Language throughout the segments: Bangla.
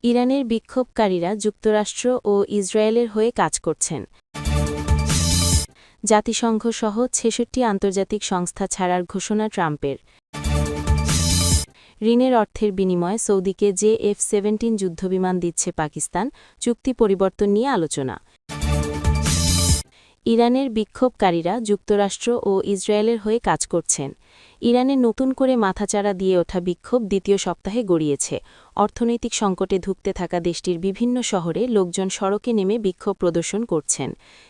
ইরানের বিক্ষোভকারীরা যুক্তরাষ্ট্র ও ইসরায়েলের হয়ে কাজ করছেন। জাতিসংঘসহ ৬৬ আন্তর্জাতিক সংস্থা ছাড়ার ঘোষণা ট্রাম্পের। ঋণের অর্থের বিনিময়ে সৌদিকে F-17 যুদ্ধবিমান দিচ্ছে পাকিস্তান, চুক্তি পরিবর্তন নিয়ে আলোচনা। ইরানের বিক্ষোভকারীরা যুক্তরাষ্ট্র ও ইসরায়েলের হয়ে কাজ করছেন। ইরানে নতুন করে মাথাচাড়া দিয়ে ওঠা বিক্ষোভ দ্বিতীয় সপ্তাহে গড়িয়েছে। অর্থনৈতিক সংকটে ধুঁকতে থাকা দেশটির বিভিন্ন শহরে লোকজন সড়কে নেমে বিক্ষোভ প্রদর্শন করছেন।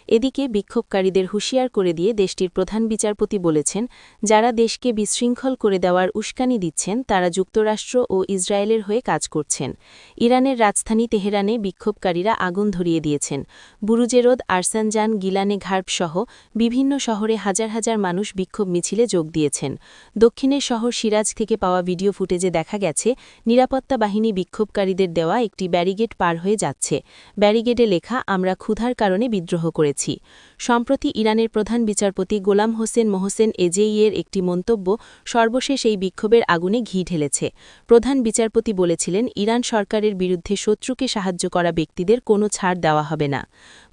এদিকে বিক্ষোভকারীদের হুঁশিয়ার করে দিয়ে দেশটির প্রধান বিচারপতি বলেছেন, যারা দেশকে বিশৃঙ্খল করে দেওয়ার উস্কানি দিচ্ছেন তারা যুক্তরাষ্ট্র ও ইসরায়েলের হয়ে কাজ করছেন। ইরানের রাজধানী তেহরানে বিক্ষোভকারীরা আগুন ধরিয়ে দিয়েছেন। বুরুজেরোদ, আরসানজান, গিলানে ঘার্ব সহ বিভিন্ন শহরে হাজার হাজার মানুষ বিক্ষোভ মিছিলে যোগ দিয়েছেন। দক্ষিণের শহর সিরাজ থেকে পাওয়া ভিডিও ফুটেজে দেখা গেছে, নিরাপত্তা বাহিনী বিক্ষোভকারীদের দেওয়া একটি ব্যারিগেড পার হয়ে যাচ্ছে। ব্যারিগেডে লেখা, আমরা ক্ষুধার কারণে বিদ্রোহ করেছি। সম্প্রতি ইরানের প্রধান বিচারপতি গোলাম হোসেন মোহসেন এজেইয়ের একটি মন্তব্য সর্বশেষ এই বিক্ষোভের আগুনে ঘি ঢেলেছে। প্রধান বিচারপতি বলেছিলেন, ইরান সরকারের বিরুদ্ধে শত্রুকে সাহায্য করা ব্যক্তিদের কোনো ছাড় দেওয়া হবে না।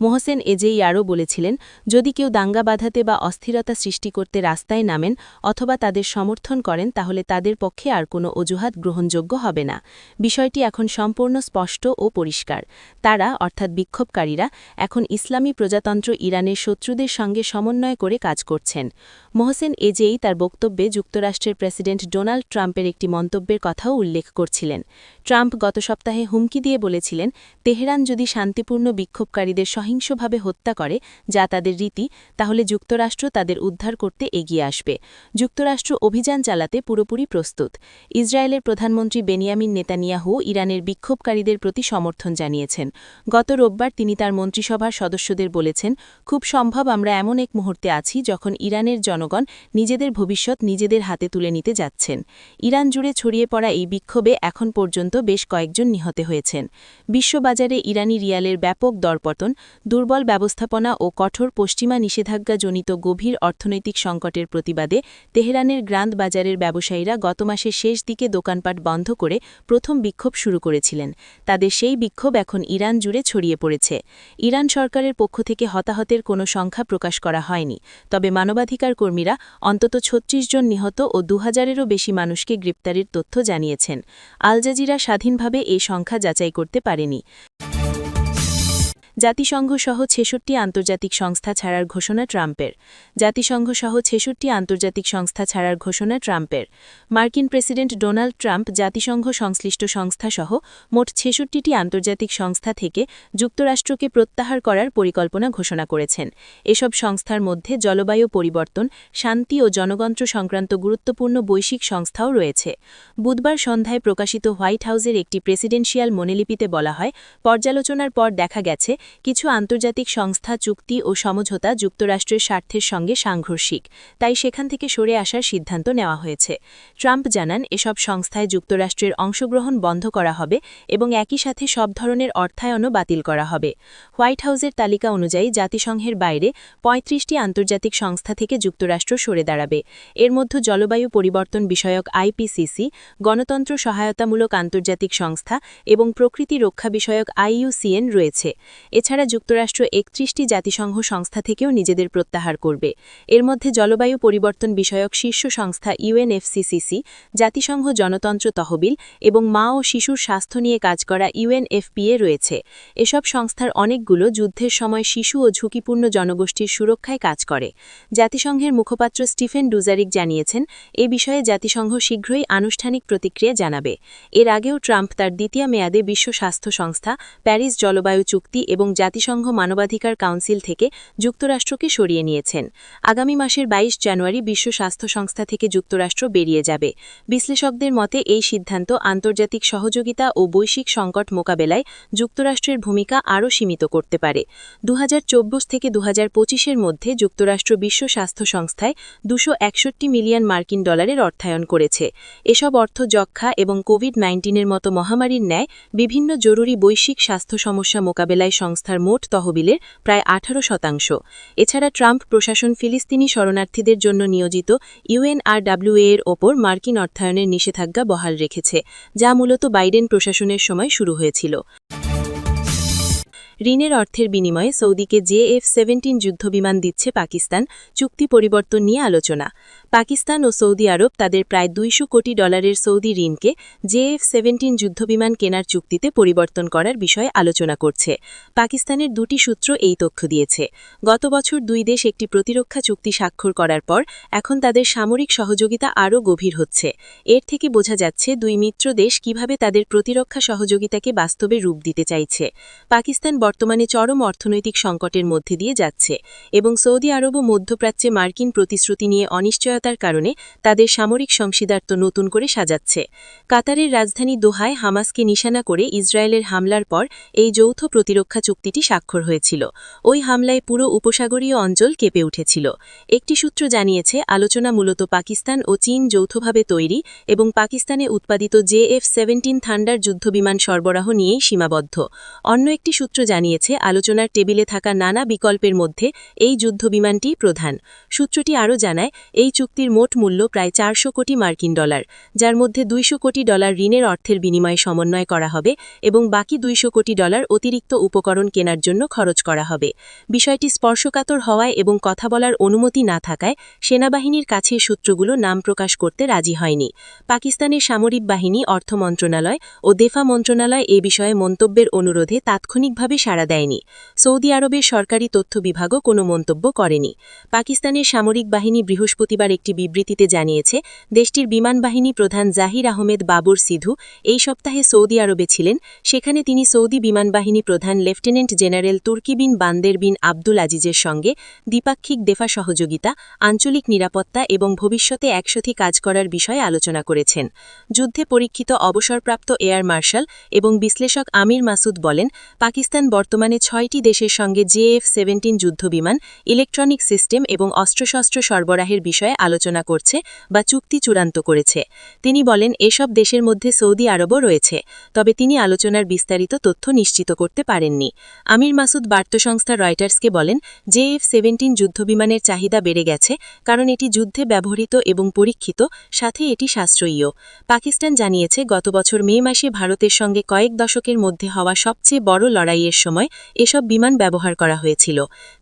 মোহসেন এজেই আরও বলেছিলেন, যদি কেউ দাঙ্গা বাঁধাতে বা অস্থিরতা সৃষ্টি করতে রাস্তায় নামেন অথবা তাদের সমর্থন করেন তাহলে তাদের পক্ষে আর কোনো অজুহাত গ্রহণযোগ্য হবে না। বিষয়টি এখন সম্পূর্ণ স্পষ্ট ও পরিষ্কার। তারা অর্থাৎ বিক্ষোভকারীরা এখন ইসলামী প্রজাতন্ত্র ইরানের শত্রুদের সঙ্গে সমন্বয় করে কাজ করছেন। মোহসেন এজেই তার বক্তব্যে যুক্তরাষ্ট্রের প্রেসিডেন্ট ডোনাল্ড ট্রাম্পের একটি মন্তব্যের কথাও উল্লেখ করছিলেন। ট্রাম্প গত সপ্তাহে হুমকি দিয়ে বলেছিলেন, তেহরান যদি শান্তিপূর্ণ বিক্ষোভকারীদের সহিংসভাবে হত্যা করে, যা তাদের রীতি, তাহলে যুক্তরাষ্ট্র তাদের উদ্ধার করতে এগিয়ে আসবে। যুক্তরাষ্ট্র অভিযান চালাতে পুরোপুরি প্রস্তুত। ইসরায়েলের প্রধানমন্ত্রী বেনিয়ামিন নেতানিয়াহু ইরানের বিক্ষোভকারীদের প্রতি সমর্থন জানিয়েছেন। গত রোববার তিনি তার মন্ত্রিসভার সদস্যদের বলেছেন, খুব সম্ভব আমরা এমন এক মুহূর্তে আছি যখন ইরানের জনগণ নিজেদের ভবিষ্যৎ নিজেদের হাতে তুলে নিতে যাচ্ছেন। ইরান জুড়ে ছড়িয়ে পড়া এই বিক্ষোভে এখন পর্যন্ত বেশ কয়েকজন নিহত হয়েছেন। বিশ্ববাজারে ইরানি রিয়ালের ব্যাপক দরপতন, দুর্বল ব্যবস্থাপনা ও কঠোর পশ্চিমা নিষেধাজ্ঞাজনিত গভীর অর্থনৈতিক সংকটের প্রতিবাদে তেহরানের গ্রান্ড বাজারের ব্যবসায়ীরা গত মাসের শেষ দিকে দোকানপাট বন্ধ করে প্রথম বিক্ষোভ শুরু করেছিলেন। তাদের সেই বিক্ষোভ এখন ইরান জুড়ে ছড়িয়ে পড়েছে। ইরান সরকারের পক্ষ থেকে হতাহতের কোনো সংখ্যা প্রকাশ করা হয়নি, তবে মানবাধিকার কর্মীরা অন্তত ৩৬ জন নিহত ও ২০০০-এরও বেশি মানুষকে গ্রেপ্তারের তথ্য জানিয়েছেন। আল জাজিরা স্বাধীনভাবে এই সংখ্যা যাচাই করতে পারেনি। জাতিসংঘসহ ৬৬ আন্তর্জাতিক সংস্থা ছাড়ার ঘোষণা ট্রাম্পের। জাতিসংঘসহ ৬৬ আন্তর্জাতিক সংস্থা ছাড়ার ঘোষণা ট্রাম্পের। মার্কিন প্রেসিডেন্ট ডোনাল্ড ট্রাম্প জাতিসংঘ সংশ্লিষ্ট সংস্থাসহ মোট ৬৬টি আন্তর্জাতিক সংস্থা থেকে যুক্তরাষ্ট্রকে প্রত্যাহার করার পরিকল্পনা ঘোষণা করেছেন। এসব সংস্থার মধ্যে জলবায়ু পরিবর্তন, শান্তি ও জনগণতন্ত্র সংক্রান্ত গুরুত্বপূর্ণ বৈশ্বিক সংস্থাও রয়েছে। বুধবার সন্ধ্যায় প্রকাশিত হোয়াইট হাউসের একটি প্রেসিডেন্সিয়াল মনোলিপিতে বলা হয়, পর্যালোচনার পর দেখা গেছে কিছু আন্তর্জাতিক সংস্থা, চুক্তি ও সমঝোতা যুক্তরাষ্ট্রের স্বার্থের সঙ্গে সাংঘর্ষিক, তাই সেখান থেকে সরে আসার সিদ্ধান্ত নেওয়া হয়েছে। ট্রাম্প জানান, এসব সংস্থায় যুক্তরাষ্ট্রের অংশগ্রহণ বন্ধ করা হবে এবং একই সাথে সব ধরনের অর্থায়নও বাতিল করা হবে। হোয়াইট হাউসের তালিকা অনুযায়ী জাতিসংঘের বাইরে ৩৫টি আন্তর্জাতিক সংস্থা থেকে যুক্তরাষ্ট্র সরে দাঁড়াবে। এর মধ্যে জলবায়ু পরিবর্তন বিষয়ক IPCC, গণতন্ত্র সহায়তামূলক আন্তর্জাতিক সংস্থা এবং প্রকৃতি রক্ষা বিষয়ক IUCN রয়েছে। এছাড়া যুক্তরাষ্ট্র ৩১টি জাতিসংঘ সংস্থা থেকেও নিজেদের প্রত্যাহার করবে। এর মধ্যে জলবায়ু পরিবর্তন বিষয়ক শীর্ষ সংস্থা UNFCCC, জাতিসংঘ জনতন্ত্র তহবিল এবং মা ও শিশুর স্বাস্থ্য নিয়ে কাজ করা UNFPA রয়েছে। এসব সংস্থার অনেকগুলো যুদ্ধের সময় শিশু ও ঝুঁকিপূর্ণ জনগোষ্ঠীর সুরক্ষায় কাজ করে। জাতিসংঘের মুখপাত্র স্টিফেন ডুজারিক জানিয়েছেন, এ বিষয়ে জাতিসংঘ শীঘ্রই আনুষ্ঠানিক প্রতিক্রিয়া জানাবে। এর আগেও ট্রাম্প তার দ্বিতীয় মেয়াদে বিশ্ব স্বাস্থ্য সংস্থা, প্যারিস জলবায়ু চুক্তি এবং জাতিসংঘ মানবাধিকার কাউন্সিল থেকে যুক্তরাষ্ট্রকে সরিয়ে নিয়েছেন। আগামী মাসের ২২ জানুয়ারি বিশ্ব স্বাস্থ্য সংস্থা থেকে যুক্তরাষ্ট্র বেরিয়ে যাবে। বিশ্লেষকদের মতে এই সিদ্ধান্ত আন্তর্জাতিক সহযোগিতা ও বৈশ্বিক সংকট মোকাবেলায় যুক্তরাষ্ট্রের ভূমিকা আরও সীমিত করতে পারে। ২০২৪ থেকে ২০২৫-এর মধ্যে যুক্তরাষ্ট্র বিশ্ব স্বাস্থ্য সংস্থায় $২৬১ মিলিয়ন অর্থায়ন করেছে। এসব অর্থ যক্ষ্মা এবং কোভিড-১৯-এর মতো মহামারীর ন্যায় বিভিন্ন জরুরি বৈশ্বিক স্বাস্থ্য সমস্যা মোকাবেলায় সংস্থার মোট তহবিলের প্রায় 18%। এছাড়া ট্রাম্প প্রশাসন ফিলিস্তিনি শরণার্থীদের জন্য নিয়োজিত UNRWA এর ওপর মার্কিন অর্থায়নের নিষেধাজ্ঞা বহাল রেখেছে, যা মূলত বাইডেন প্রশাসনের সময় শুরু হয়েছিল। ঋণের অর্থের বিনিময়ে সৌদিকে JF-17 যুদ্ধবিমান দিচ্ছে পাকিস্তান, চুক্তি পরিবর্তন নিয়ে আলোচনা। পাকিস্তান ও সৌদি আরব তাদের প্রায় $200 কোটি সৌদি ঋণকে JF-17 যুদ্ধবিমান কেনার চুক্তিতে পরিবর্তন করার বিষয়ে আলোচনা করছে। পাকিস্তানের দুটি সূত্র এই তথ্য দিয়েছে। গত বছর দুই দেশ একটি প্রতিরক্ষা চুক্তি স্বাক্ষর করার পর এখন তাদের সামরিক সহযোগিতা আরও গভীর হচ্ছে। এর থেকে বোঝা যাচ্ছে দুই মিত্র দেশ কিভাবে তাদের প্রতিরক্ষা সহযোগিতাকে বাস্তবে রূপ দিতে চাইছে। পাকিস্তান বর্তমানে চরম অর্থনৈতিক সংকটের মধ্যে দিয়ে যাচ্ছে এবং সৌদি আরব ও মধ্যপ্রাচ্যে মার্কিন প্রতিশ্রুতি নিয়ে অনিশ্চয়তার কারণে তাদের সামরিক অংশীদারত্ব নতুন করে সাজাচ্ছে। কাতারের রাজধানী দোহায় হামাসকে নিশানা করে ইসরায়েলের হামলার পর এই যৌথ প্রতিরক্ষা চুক্তিটি স্বাক্ষর হয়েছিল। ওই হামলায় পুরো উপসাগরীয় অঞ্চল কেঁপে উঠেছিল। একটি সূত্র জানিয়েছে আলোচনা মূলত পাকিস্তান ও চীন যৌথভাবে তৈরি এবং পাকিস্তানে উৎপাদিত JF-17 থান্ডার যুদ্ধবিমান সরবরাহ নিয়েই সীমাবদ্ধ। অন্য একটি সূত্র জানিয়েছে আলোচনার টেবিলে থাকা নানা বিকল্পের মধ্যে এই যুদ্ধবিমানটিই প্রধান। সূত্রটি আরও জানায় এই চুক্তির মোট মূল্য প্রায় $400 কোটি, যার মধ্যে $200 কোটি ঋণের অর্থের বিনিময়ে সমন্বয় করা হবে এবং বাকি $200 কোটি অতিরিক্ত উপকরণ কেনার জন্য খরচ করা হবে। বিষয়টি স্পর্শকাতর হওয়ায় এবং কথা বলার অনুমতি না থাকায় সেনাবাহিনীর কাছে সূত্রগুলো নাম প্রকাশ করতে রাজি হয়নি। পাকিস্তানের সামরিক বাহিনী, অর্থ মন্ত্রণালয় ও দেফা মন্ত্রণালয় এ বিষয়ে মন্তব্যের অনুরোধে তাৎক্ষণিকভাবে সাড়া দেয়নি। সৌদি আরবের সরকারি তথ্য বিভাগও কোনো মন্তব্য করেনি। পাকিস্তানের সামরিক বাহিনী বৃহস্পতিবার একটি বিবৃতিতে জানিয়েছে দেশটির বিমান বাহিনী প্রধান জাহির আহমেদ বাবুর সিধু এই সপ্তাহে সৌদি আরবে ছিলেন। সেখানে তিনি সৌদি বিমান বাহিনী প্রধান লেফটেন্যান্ট জেনারেল তুর্কি বিন বান্দের বিন আব্দুল আজিজের সঙ্গে দ্বিপাক্ষিক দেফা সহযোগিতা, আঞ্চলিক নিরাপত্তা এবং ভবিষ্যতে একসাথে কাজ করার বিষয়ে আলোচনা করেছেন। যুদ্ধে পরীক্ষিত অবসরপ্রাপ্ত এয়ার মার্শাল এবং বিশ্লেষক আমির মাসুদ বলেন পাকিস্তান বর্তমানে 6টি দেশের সঙ্গে JF-17 যুদ্ধবিমান, ইলেকট্রনিক সিস্টেম এবং অস্ত্রশস্ত্র সরবরাহের বিষয়ে আলোচনা করছে বা চুক্তি চূড়ান্ত করেছে। তিনি বলেন এসব দেশের মধ্যে সৌদি আরবও রয়েছে, তবে তিনি আলোচনার বিস্তারিত তথ্য নিশ্চিত করতে পারেননি। আমির মাসুদ বার্তা সংস্থা রয়টার্সকে বলেন JF-17 যুদ্ধবিমানের চাহিদা বেড়ে গেছে কারণ এটি যুদ্ধে ব্যবহৃত এবং পরীক্ষিত, সাথে এটি সাশ্রয়ীও। পাকিস্তান জানিয়েছে গত বছর মে মাসে ভারতের সঙ্গে কয়েক দশকের মধ্যে হওয়া সবচেয়ে বড় লড়াইয়ের সময় এসব বিমান ব্যবহার করা হয়েছিল।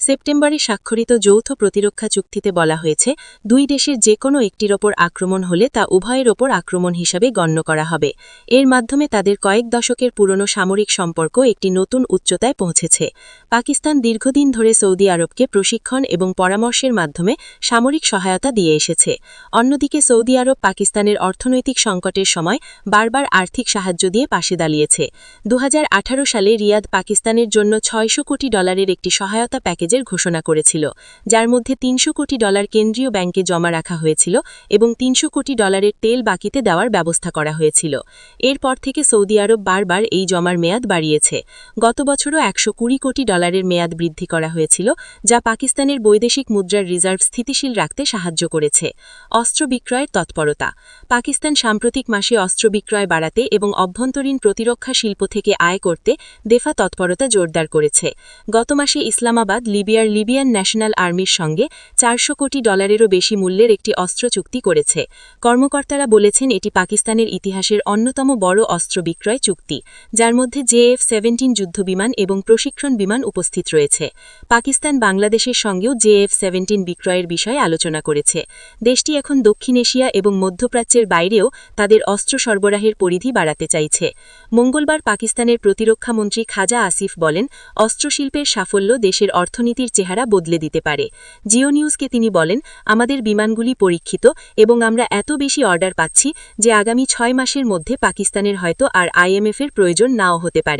সেপ্টেম্বরে স্বাক্ষরিত যৌথ প্রতিরক্ষা চুক্তিতে বলা হয়েছে দুই দেশের যে কোনো একটির ওপর আক্রমণ হলে তা উভয়ের ওপর আক্রমণ হিসাবে গণ্য করা হবে। এর মাধ্যমে তাদের কয়েক দশকের পুরনো সামরিক সম্পর্ক একটি নতুন উচ্চতায় পৌঁছেছে। পাকিস্তান দীর্ঘদিন ধরে সৌদি আরবকে প্রশিক্ষণ এবং পরামর্শের মাধ্যমে সামরিক সহায়তা দিয়ে এসেছে। অন্যদিকে সৌদি আরব পাকিস্তানের অর্থনৈতিক সংকটের সময় বারবার আর্থিক সাহায্য দিয়ে পাশে দাঁড়িয়েছে। 2018 সালে রিয়াদ পাকিস্তানের জন্য $600 কোটি একটি সহায়তা প্যাকেজের ঘোষণা করেছিল, যার মধ্যে $300 কোটি কেন্দ্রীয় ব্যাংকে জমা রাখা হয়েছিল এবং $300 কোটি তেল বাকিতে দেওয়ার ব্যবস্থা করা হয়েছিল। এরপর থেকে সৌদি আরব বারবার এই জমার মেয়াদ বাড়িয়েছে। গত বছরও $120 কোটি মেয়াদ বৃদ্ধি করা হয়েছিল, যা পাকিস্তানের বৈদেশিক মুদ্রার রিজার্ভ স্থিতিশীল রাখতে সাহায্য করেছে। অস্ত্র বিক্রয়ের তৎপরতা। পাকিস্তান সাম্প্রতিক মাসে অস্ত্র বিক্রয় বাড়াতে এবং অভ্যন্তরীণ প্রতিরক্ষা শিল্প থেকে আয় করতে দেফা তৎপরতা জোরদার করেছে। গত মাসে ইসলামাবাদ লিবিয়ান ন্যাশনাল আর্মির সঙ্গে $400 কোটি বেশি মূল্যের একটি অস্ত্র চুক্তি করেছে। কর্মকর্তারা বলেছেন এটি পাকিস্তানের ইতিহাসের অন্যতম বড় অস্ত্র বিক্রয় চুক্তি, যার মধ্যে JF-17 যুদ্ধবিমান এবং প্রশিক্ষণ বিমান উপস্থিত রয়েছে। পাকিস্তান বাংলাদেশের সঙ্গেও JF-17 বিক্রয়ের বিষয়ে আলোচনা করেছে। দেশটি এখন দক্ষিণ এশিয়া এবং মধ্যপ্রাচ্যের বাইরেও তাদের অস্ত্র সরবরাহের পরিধি বাড়াতে চাইছে। মঙ্গলবার পাকিস্তানের প্রতিরক্ষা মন্ত্রী খাজা আসিফ বলেন অস্ত্রশিল্পের সাফল্য দেশের অর্থনীতির চেহারা বদলে দিতে পারে। জিও নিউজকে তিনি বলেন আমাদের বিমানগুলি পরীক্ষিত এবং আমরা এত বেশি অর্ডার পাচ্ছি যে আগামী 6 মাসের মধ্যে পাকিস্তানের হয়তো আর IMF-এর প্রয়োজন নাও হতে পারে।